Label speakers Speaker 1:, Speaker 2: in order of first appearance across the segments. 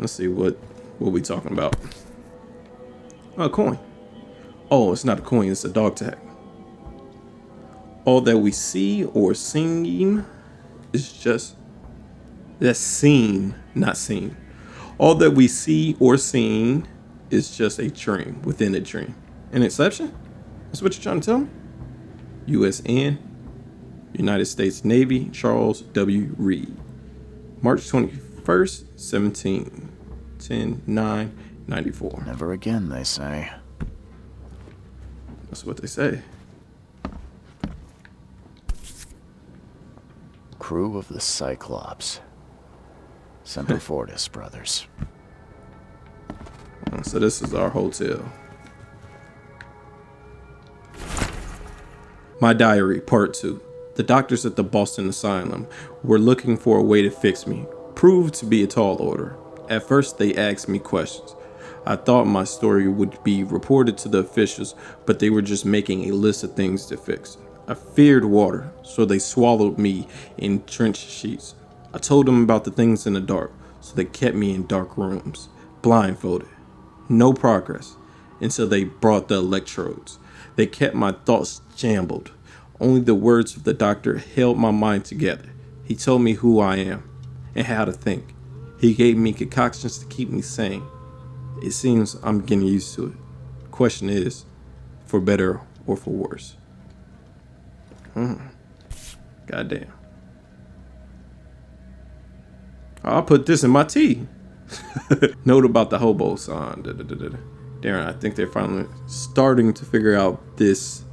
Speaker 1: Let's see what we talking about. A coin. Oh, it's not a coin, it's a dog tag. All that we see or seem is just... That's seen, not seen. All that we see or seeing is just a dream within a dream. An exception? That's what you're trying to tell me? USN, United States Navy, Charles W. Reed. March 21st, 10/9/94.
Speaker 2: Never again, they say.
Speaker 1: That's what they say.
Speaker 2: Crew of the Cyclops. Semper Fortis brothers.
Speaker 1: So this is our hotel. My diary, part 2. The doctors at the Boston Asylum were looking for a way to fix me. Proved to be a tall order. At first, they asked me questions. I thought my story would be reported to the officials, but they were just making a list of things to fix. I feared water, so they swallowed me in trench sheets. I told them about the things in the dark, so they kept me in dark rooms, blindfolded. No progress, until they brought the electrodes. They kept my thoughts jumbled. Only the words of the doctor held my mind together. He told me who I am and how to think. He gave me concoctions to keep me sane. It seems I'm getting used to it. Question is, for better or for worse? Goddamn. I'll put this in my tea. Note about the hobo sign. Darren, I think they're finally starting to figure out this.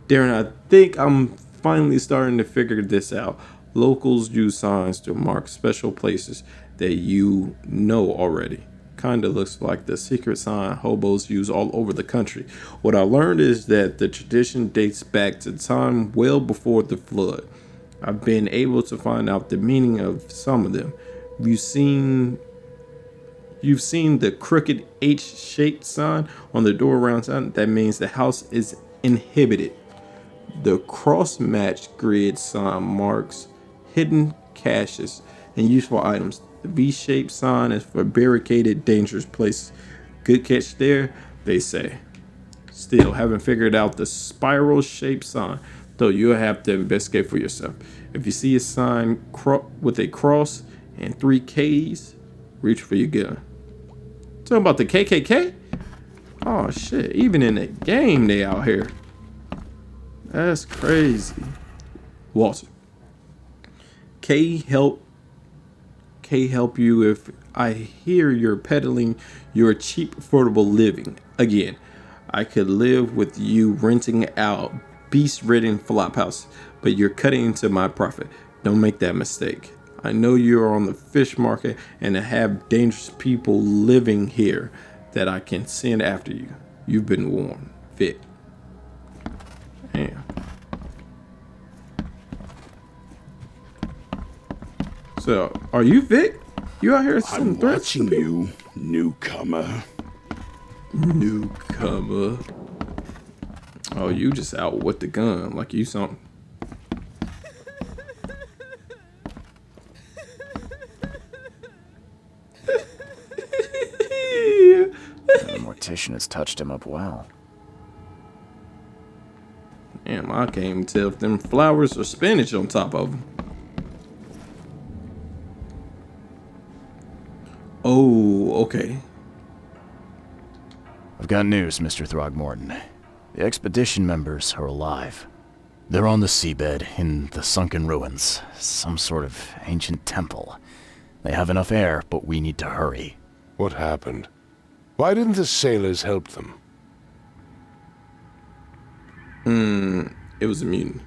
Speaker 1: Darren, I think I'm finally starting to figure this out. Locals use signs to mark special places that you know already. Kinda looks like the secret sign hobos use all over the country. What I learned is that the tradition dates back to time well before the flood. I've been able to find out the meaning of some of them. You've seen the crooked H-shaped sign on the door around town. That means the house is inhibited. The cross-matched grid sign marks hidden caches and useful items. The V-shaped sign is for barricaded, dangerous places. Good catch there, they say. Still, haven't figured out the spiral-shaped sign, though you'll have to investigate for yourself. If you see a sign with a cross and 3 Ks, reach for your gun. Talking about the KKK? Oh shit, even in the game they out here. That's crazy. Walter. K help you if I hear you're peddling your cheap, affordable living. Again, I could live with you renting out beast-ridden flop house, but you're cutting into my profit. Don't make that mistake. I know you're on the fish market and I have dangerous people living here that I can send after you. You've been warned. Vic. Damn. So, are you Vic? You out here sending threats to me?
Speaker 3: I'm watching you, newcomer.
Speaker 1: Newcomer. Oh, you just out with the gun like you something.
Speaker 2: The mortician has touched him up well.
Speaker 1: Damn, I can't even tell if them flowers or spinach on top of them. Oh, okay.
Speaker 2: I've got news, Mr. Throgmorton. The expedition members are alive. They're on the seabed in the sunken ruins, some sort of ancient temple. They have enough air, but we need to hurry.
Speaker 3: What happened? Why didn't the sailors help them?
Speaker 1: It was a mutiny.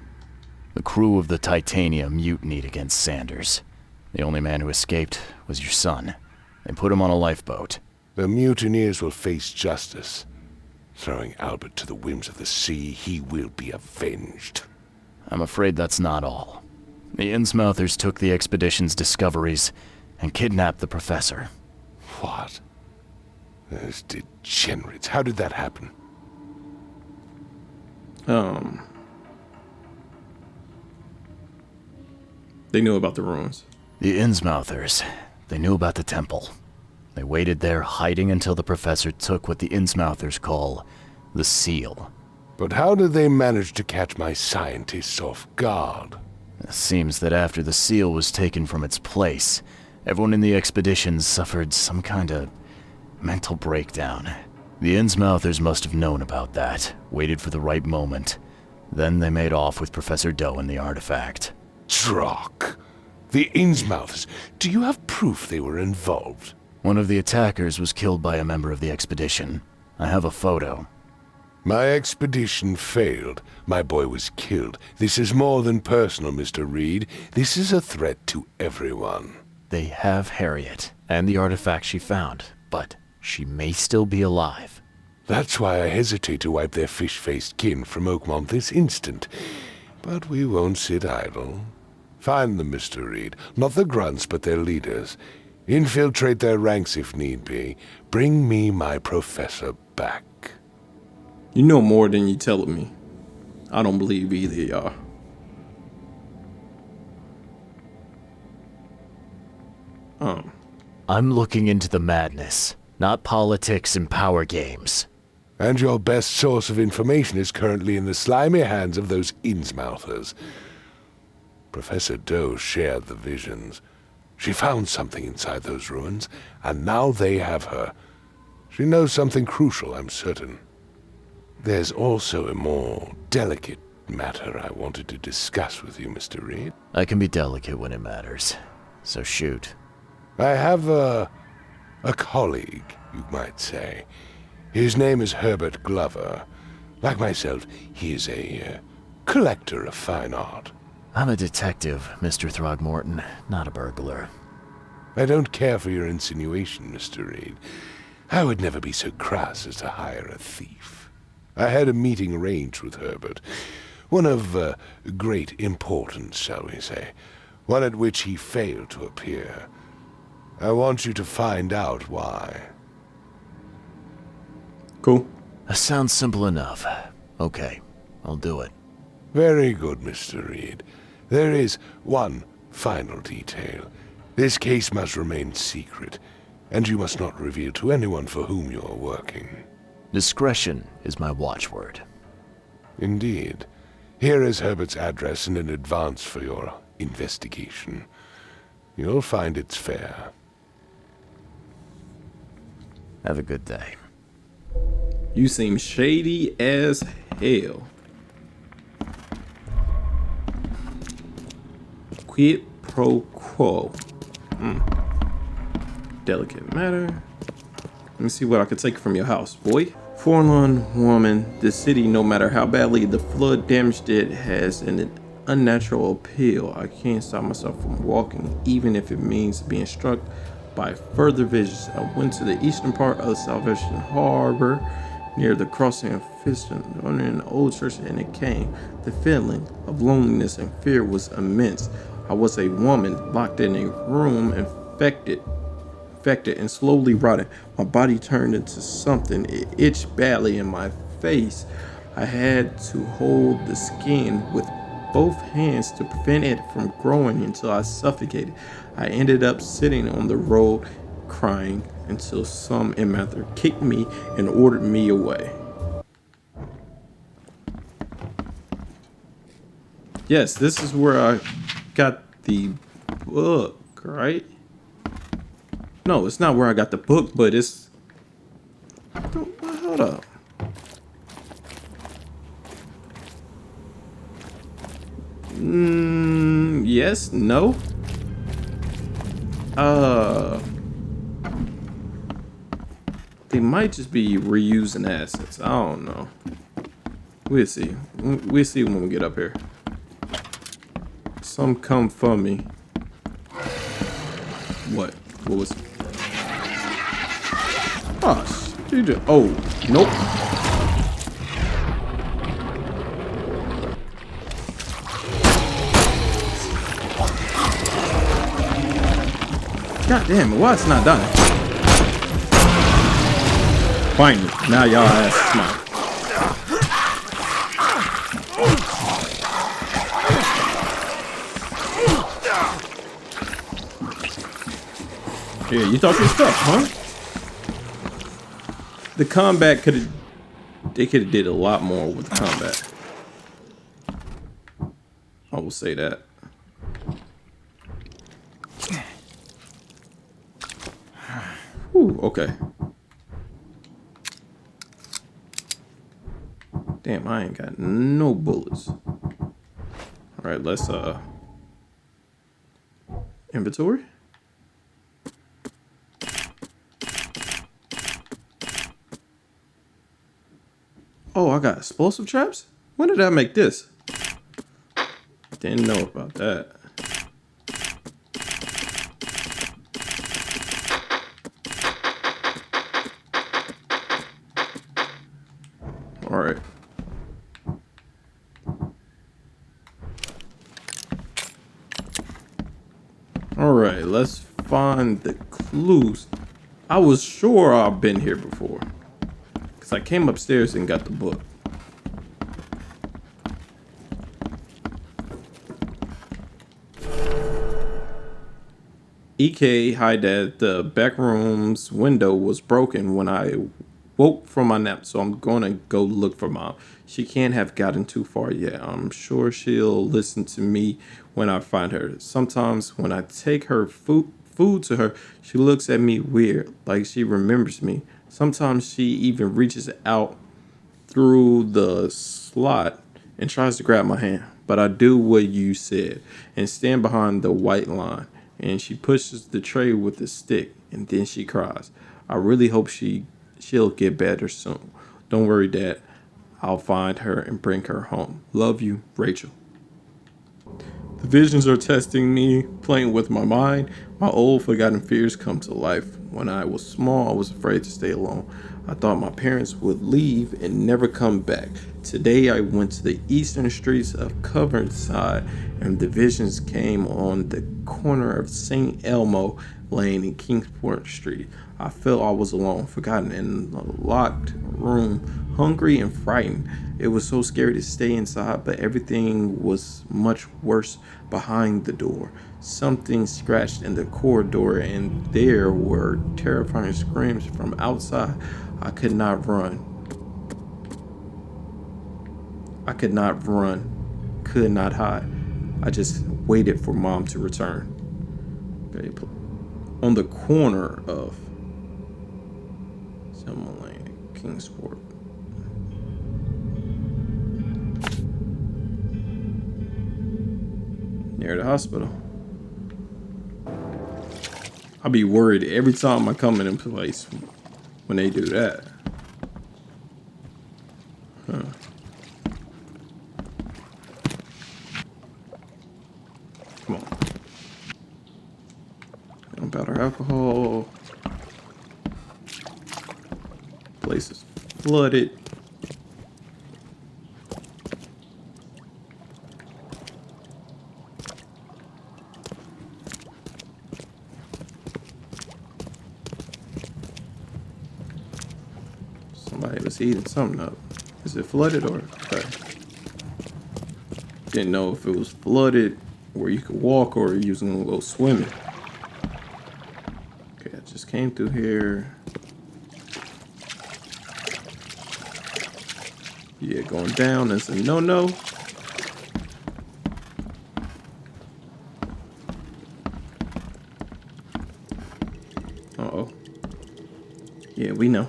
Speaker 2: The crew of the Titanium mutinied against Sanders. The only man who escaped was your son. They put him on a lifeboat.
Speaker 3: The mutineers will face justice. Throwing Albert to the whims of the sea, he will be avenged.
Speaker 2: I'm afraid that's not all. The Innsmouthers took the expedition's discoveries and kidnapped the professor.
Speaker 3: What? Those degenerates. How did that happen?
Speaker 1: They knew about the ruins.
Speaker 2: The Innsmouthers, they knew about the temple. They waited there, hiding until the professor took what the Innsmouthers call the seal.
Speaker 3: But how did they manage to catch my scientists off guard?
Speaker 2: It seems that after the seal was taken from its place, everyone in the expedition suffered some kind of mental breakdown. The Innsmouthers must have known about that, waited for the right moment. Then they made off with Professor Doe and the artifact.
Speaker 3: Drock. The Innsmouthers. Do you have proof they were involved?
Speaker 2: One of the attackers was killed by a member of the expedition. I have a photo.
Speaker 3: My expedition failed. My boy was killed. This is more than personal, Mr. Reed. This is a threat to everyone.
Speaker 2: They have Harriet, and the artifact she found, but she may still be alive.
Speaker 3: That's why I hesitate to wipe their fish-faced kin from Oakmont this instant. But we won't sit idle. Find them, Mr. Reed. Not the grunts, but their leaders. Infiltrate their ranks if need be. Bring me my professor back.
Speaker 1: You know more than you telling me. I don't believe either of y'all.
Speaker 2: I'm looking into the madness, not politics and power games.
Speaker 3: And your best source of information is currently in the slimy hands of those Innsmouthers. Professor Doe shared the visions. She found something inside those ruins, and now they have her. She knows something crucial, I'm certain. There's also a more delicate matter I wanted to discuss with you, Mr. Reed.
Speaker 2: I can be delicate when it matters, so shoot.
Speaker 3: I have a colleague, you might say. His name is Herbert Glover. Like myself, he is a collector of fine art.
Speaker 2: I'm a detective, Mr. Throgmorton, not a burglar.
Speaker 3: I don't care for your insinuation, Mr. Reed. I would never be so crass as to hire a thief. I had a meeting arranged with Herbert. One of great importance, shall we say. One at which he failed to appear. I want you to find out why.
Speaker 1: Cool.
Speaker 2: That sounds simple enough. Okay, I'll do it.
Speaker 3: Very good, Mr. Reed. There is one final detail. This case must remain secret, and you must not reveal to anyone for whom you are working.
Speaker 2: Discretion is my watchword.
Speaker 3: Indeed. Here is Herbert's address and an advance for your investigation. You'll find it's fair.
Speaker 2: Have a good day.
Speaker 1: You seem shady as hell. Quid pro quo. Delicate matter. Let me see what I can take from your house, boy. Forlorn woman, the city, no matter how badly the flood damaged it, has an unnatural appeal. I can't stop myself from walking, even if it means being struck by further visions. I went to the eastern part of Salvation Harbor, near the crossing of Fiston, in an old church, and it came. The feeling of loneliness and fear was immense. I was a woman locked in a room, infected and slowly rotting. My body turned into something. It itched badly in my face. I had to hold the skin with both hands to prevent it from growing until I suffocated. I ended up sitting on the road crying until some immature kicked me and ordered me away. Yes, this is where I got the book, right? No, it's not where I got the book, but it's... Hold up. Yes, no. They might just be reusing assets. I don't know. We'll see. We'll see when we get up here. Some come for me. What? What was... Oh, shit. Oh, nope. God damn it, why it's not done? Finally, now y'all ass smart. Yeah, you talk your stuff, huh? The combat could have. They could have did a lot more with the combat. I will say that. Ooh, okay. Damn, I ain't got no bullets. All right, let's inventory. Oh, I got explosive traps? When did I make this? Didn't know about that. All right. All right, let's find the clues. I was sure I've been here before, because I came upstairs and got the book. EK, hi Dad, the back room's window was broken when I woke from my nap, so I'm gonna go look for Mom. She can't have gotten too far yet. I'm sure she'll listen to me when I find her. Sometimes when I take her food to her, she looks at me weird, like she remembers me. Sometimes she even reaches out through the slot and tries to grab my hand. But I do what you said and stand behind the white line. And she pushes the tray with a stick, and then she cries. I really hope she'll get better soon. Don't worry, Dad. I'll find her and bring her home. Love you, Rachel. The visions are testing me, playing with my mind. My old forgotten fears come to life. When I was small, I was afraid to stay alone. I thought my parents would leave and never come back. Today I went to the eastern streets of Covernside, and the visions came on the corner of St. Elmo Lane and Kingsport Street. I felt I was alone, forgotten in a locked room, hungry and frightened. It was so scary to stay inside, but everything was much worse behind the door. Something scratched in the corridor, and there were terrifying screams from outside. I could not run. Could not hide. I just waited for Mom to return. Okay, on the corner of Selma Lane and Kingsport. Near the hospital. I'll be worried every time I come in place when they do that. Huh. Come on. Gunpowder alcohol. Place is flooded. Somebody was heating something up. Is it flooded or okay? Didn't know if it was flooded where you could walk or you was gonna go swimming. Okay, I just came through here. Yeah, going down is a no-no. Uh-oh. Yeah, we know.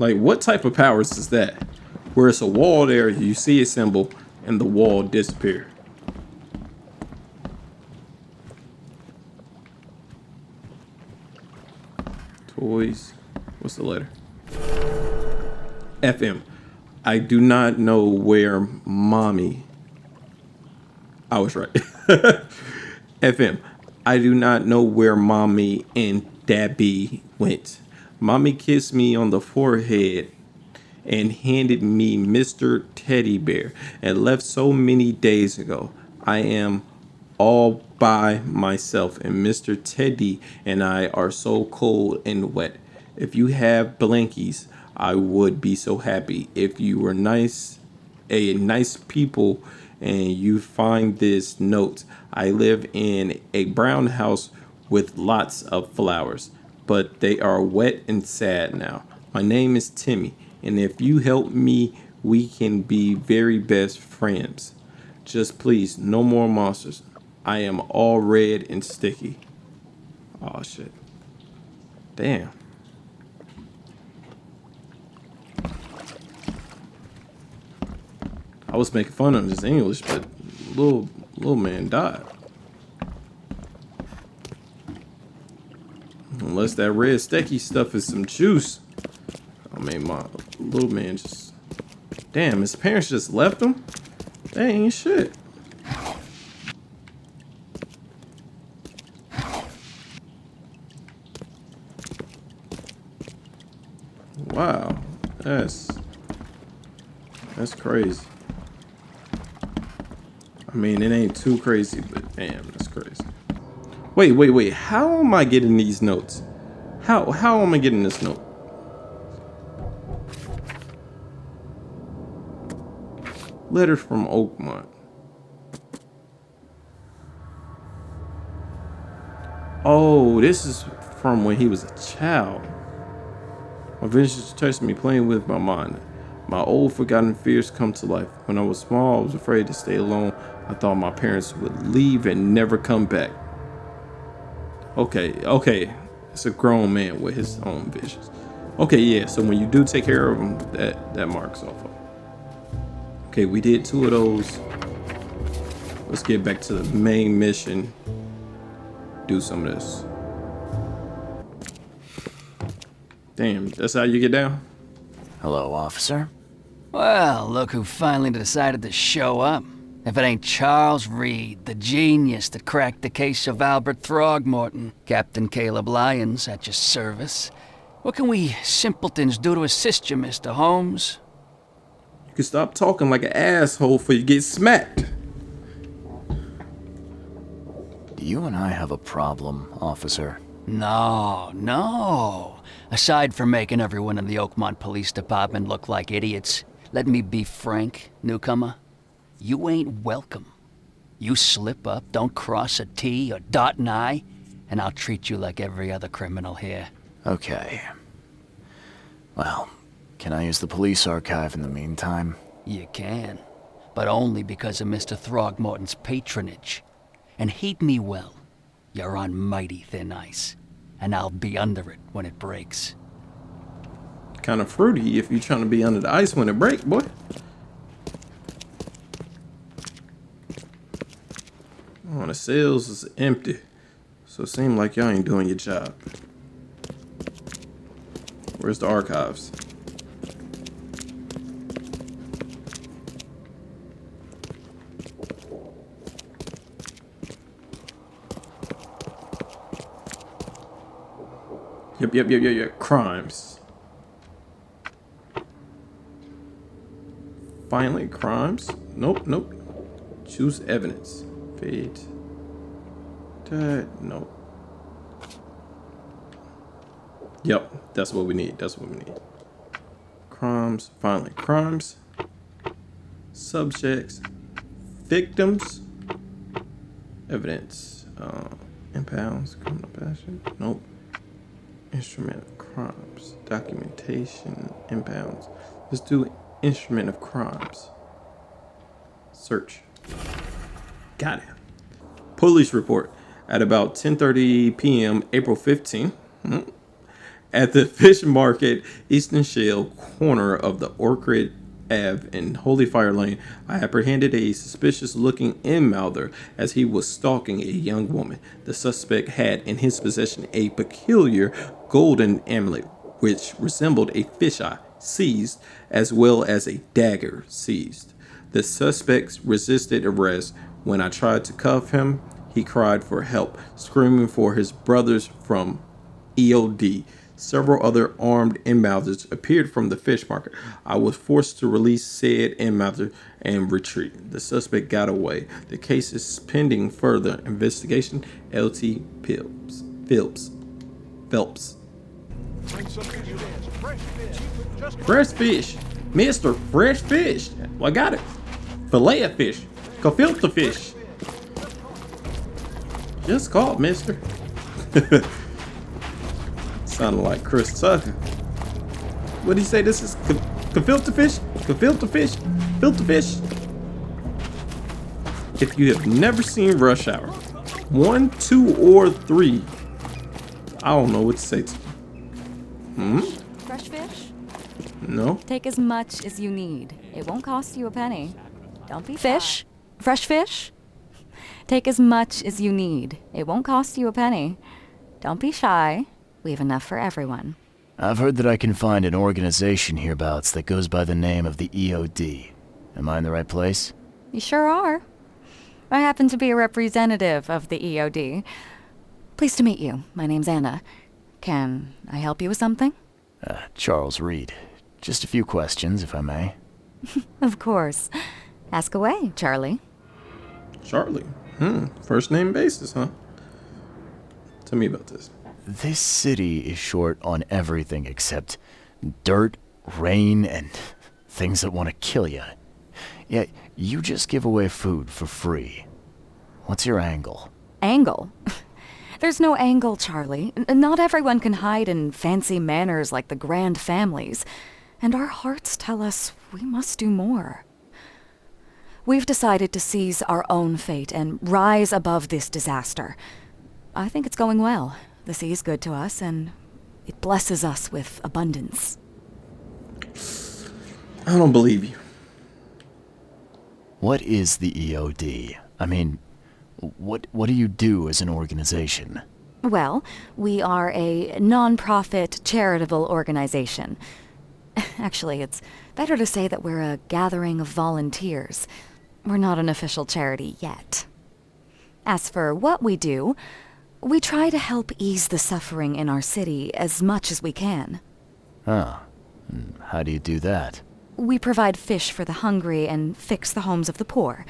Speaker 1: Like, what type of powers is that? Where it's a wall there, you see a symbol, and the wall disappear. Toys. What's the letter? FM. I do not know where Mommy... I was right. FM. I do not know where Mommy and Dabby went. Mommy kissed me on the forehead and handed me Mr. Teddy Bear and left so many days ago. I am all by myself, and Mr. Teddy and I are so cold and wet. If you have blankies, I would be so happy. If you were nice a nice people and you find this note. I live in a brown house with lots of flowers, but they are wet and sad now. My name is Timmy, and if you help me, we can be very best friends. Just please, no more monsters. I am all red and sticky. Oh shit. Damn. I was making fun of his English, but little man died. Unless that red sticky stuff is some juice. I mean, my little man just... Damn, his parents just left him? They ain't shit. Wow, that's crazy. I mean, it ain't too crazy, but damn, that's crazy. Wait. How am I getting these notes? How am I getting this note? Letters from Oakmont. Oh, this is from when he was a child. My visions touched me, playing with my mind. My old forgotten fears come to life. When I was small, I was afraid to stay alone. I thought my parents would leave and never come back. Okay. It's a grown man with his own visions. Okay, yeah, so when you do take care of him, that marks off. Okay, we did 2 of those. Let's get back to the main mission. Do some of this. Damn, that's how you get down?
Speaker 2: Hello, officer.
Speaker 4: Well, look who finally decided to show up. If it ain't Charles Reed, the genius that cracked the case of Albert Throgmorton. Captain Caleb Lyons at your service. What can we simpletons do to assist you, Mr. Holmes?
Speaker 1: You can stop talking like an asshole before you get smacked.
Speaker 2: Do you and I have a problem, officer?
Speaker 4: No. Aside from making everyone in the Oakmont Police Department look like idiots, let me be frank, newcomer. You ain't welcome. You slip up, don't cross a T or dot an I, and I'll treat you like every other criminal here.
Speaker 2: Okay. Well, can I use the police archive in the meantime?
Speaker 4: You can, but only because of Mr. Throgmorton's patronage. And heed me well, you're on mighty thin ice, and I'll be under it when it breaks.
Speaker 1: Kind of fruity if you're trying to be under the ice when it breaks, boy. Oh, the cells is empty, so it seems like y'all ain't doing your job. Where's the archives? Yep. Crimes. Finally, crimes. Nope. Choose evidence. Fate. Nope. Yep, that's what we need. Crimes. Finally, crimes. Subjects. Victims. Evidence. Impounds. Criminal passion. Nope. Instrument of crimes. Documentation. Impounds. Let's do instrument of crimes. Search. Got it. Police report. At about 10:30 p.m. April 15th, at the fish market, Eastern Shell, corner of the Orchid Ave in Holy Fire Lane, I apprehended a suspicious-looking inmouther as he was stalking a young woman. The suspect had in his possession a peculiar golden amulet, which resembled a fisheye, seized, as well as a dagger, seized. The suspect resisted arrest. When I tried to cuff him, he cried for help, screaming for his brothers from EOD. Several other armed inmouthers appeared from the fish market. I was forced to release said inmouther and retreat. The suspect got away. The case is pending further investigation. LT Phelps. Fresh fish. Mr. Fresh Fish. Well, I got it. Fillet of fish. Gefilte fish. Just called, mister. Sounded like Chris Tucker. What did he say? This is gefilte fish? Gefilte fish? Filter fish? If you have never seen Rush Hour 1, 2, or 3, I don't know what to say to you.
Speaker 5: Fresh fish?
Speaker 1: No?
Speaker 5: Take as much as you need. It won't cost you a penny. Don't be fish? Fresh fish? Take as much as you need. It won't cost you a penny. Don't be shy. We have enough for everyone.
Speaker 2: I've heard that I can find an organization hereabouts that goes by the name of the EOD. Am I in the right place?
Speaker 5: You sure are. I happen to be a representative of the EOD. Pleased to meet you. My name's Anna. Can I help you with something?
Speaker 2: Charles Reed. Just a few questions, if I may.
Speaker 5: Of course. Ask away, Charlie.
Speaker 1: Charlie. First name basis, huh? Tell me about this.
Speaker 2: This city is short on everything except dirt, rain, and things that want to kill you. Yet, you just give away food for free. What's your angle?
Speaker 5: Angle? There's no angle, Charlie. Not everyone can hide in fancy manners like the grand families. And our hearts tell us we must do more. We've decided to seize our own fate and rise above this disaster. I think it's going well. The sea's good to us, and it blesses us with abundance.
Speaker 1: I don't believe you.
Speaker 2: What is the EOD? I mean, what do you do as an organization?
Speaker 5: Well, we are a non-profit charitable organization. Actually, it's better to say that we're a gathering of volunteers. We're not an official charity yet. As for what we do, we try to help ease the suffering in our city as much as we can.
Speaker 2: Huh. How do you do that?
Speaker 5: We provide fish for the hungry and fix the homes of the poor.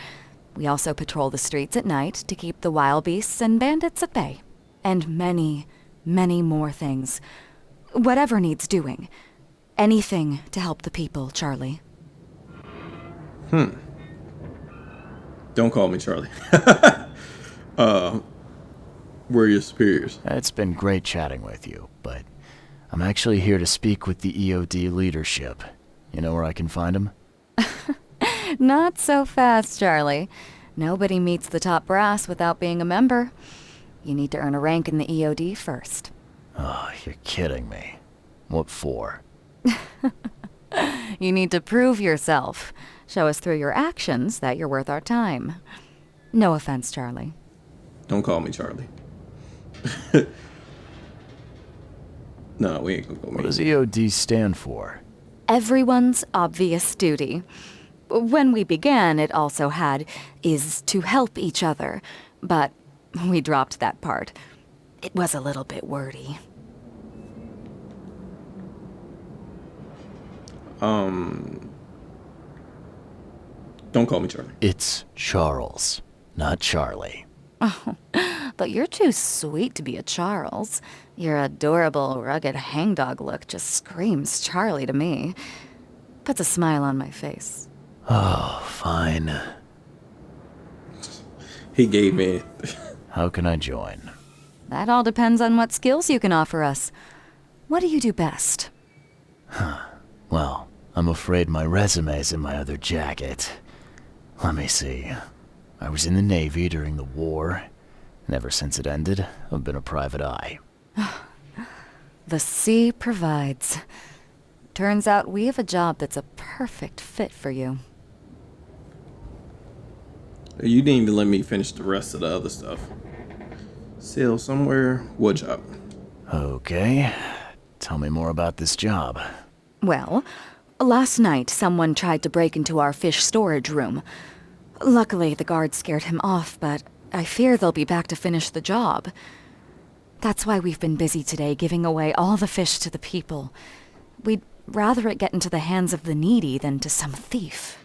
Speaker 5: We also patrol the streets at night to keep the wild beasts and bandits at bay. And many, many more things. Whatever needs doing. Anything to help the people, Charlie.
Speaker 1: Don't call me Charlie. We're your superiors.
Speaker 2: It's been great chatting with you, but I'm actually here to speak with the EOD leadership. You know where I can find them?
Speaker 5: Not so fast, Charlie. Nobody meets the top brass without being a member. You need to earn a rank in the EOD first.
Speaker 2: Oh, you're kidding me. What for?
Speaker 5: You need to prove yourself. Show us through your actions that you're worth our time. No offense, Charlie.
Speaker 1: Don't call me Charlie. No, we ain't gonna go
Speaker 2: What
Speaker 1: me.
Speaker 2: does EOD stand for?
Speaker 5: Everyone's obvious duty. When we began, it also had is to help each other, but we dropped that part. It was a little bit wordy.
Speaker 1: Don't call me Charlie.
Speaker 2: It's Charles, not Charlie.
Speaker 5: But you're too sweet to be a Charles. Your adorable, rugged hangdog look just screams Charlie to me. Puts a smile on my face.
Speaker 2: Oh, fine.
Speaker 1: He gave me.
Speaker 2: How can I join?
Speaker 5: That all depends on what skills you can offer us. What do you do best?
Speaker 2: Well, I'm afraid my resume's in my other jacket. Let me see. I was in the Navy during the war, and ever since it ended, I've been a private eye.
Speaker 5: The sea provides. Turns out we have a job that's a perfect fit for you.
Speaker 1: You didn't even let me finish the rest of the other stuff. Sail somewhere. What job?
Speaker 2: Okay. Tell me more about this job.
Speaker 5: Well, last night someone tried to break into our fish storage room. Luckily, the guards scared him off, but I fear they'll be back to finish the job. That's why we've been busy today giving away all the fish to the people. We'd rather it get into the hands of the needy than to some thief.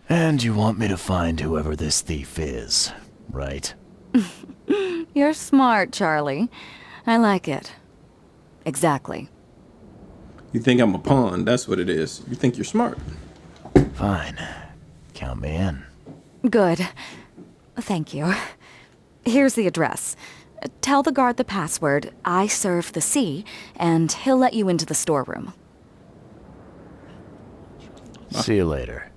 Speaker 2: And you want me to find whoever this thief is, right?
Speaker 5: You're smart, Charlie. I like it. Exactly.
Speaker 1: You think I'm a pawn. That's what it is. You think you're smart.
Speaker 2: Fine. Count me in.
Speaker 5: Good. Thank you. Here's the address. Tell the guard the password, I serve the sea, and he'll let you into the storeroom.
Speaker 2: See you later.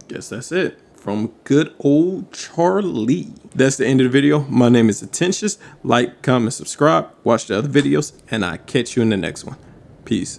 Speaker 1: Guess that's it. From good old Charlie. That's the end of the video. My name is Antitious. Like, comment, subscribe, watch the other videos, and I'll catch you in the next one. Peace.